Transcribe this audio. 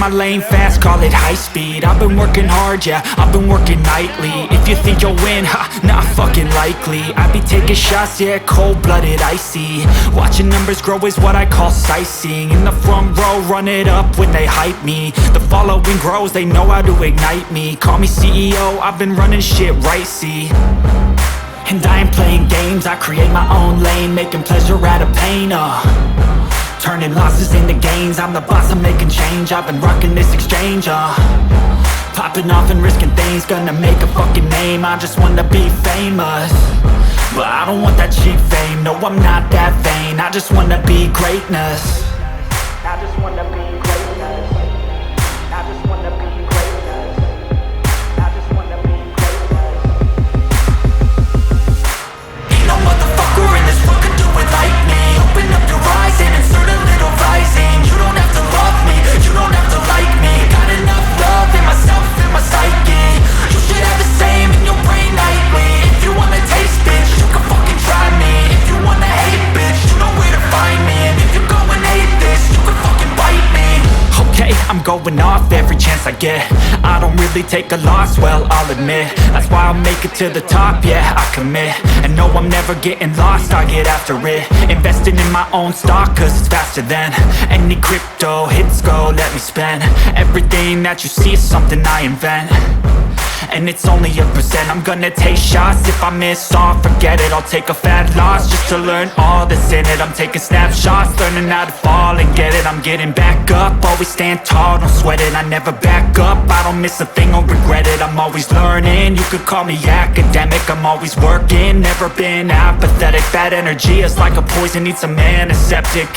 my lane fast, call it high speed. I've been working hard, yeah, I've been working nightly. If you think you'll win, ha, not fucking likely. I be taking shots, yeah, cold-blooded, icy. Watching numbers grow is what I call sightseeing. In the front row, run it up when they hype me. The following grows, they know how to ignite me. Call me CEO, I've been running shit right, see. And I ain't playing games, I create my own lane, making pleasure out of pain, turning losses into gains. I'm the boss, I'm making change. I've been rocking this exchange, popping off and risking things. Gonna make a fucking name, I just wanna be famous. But I don't want that cheap fame, no I'm not that vain. I just wanna be greatness. I just wanna be greatness. I just wanna be greatness. I just wanna be greatness. Ain't no motherfucker in this world could do it like me. Open up your eyes and insert a little rising. You don't have to love me, you don't have to like me. Got enough love in myself and my psyche. You should have the same in your brain nightly. If you wanna taste, bitch, you can fucking try me. If you wanna hate, bitch, you know where to find me. And if you go and hate this, you can fucking bite me. Okay, I'm going off every chance I get. I don't really take a loss, well, I'll admit. That's why I'll make it to the top, yeah, I commit. And no, I'm never getting lost, I get after it. Investing in my own stock, cause it's faster than any crypto hits go, let me spend. Everything that you see is something I invent. And it's only a percent. I'm gonna take shots. If I miss all, forget it. I'll take a fat loss just to learn all that's in it. I'm taking snapshots, learning how to fall and get it. I'm getting back up, always stand tall, don't sweat it. I never back up, I don't miss a thing or regret it. I'm always learning, you could call me academic. I'm always working, never been apathetic. Bad energy is like a poison, needs some antiseptic.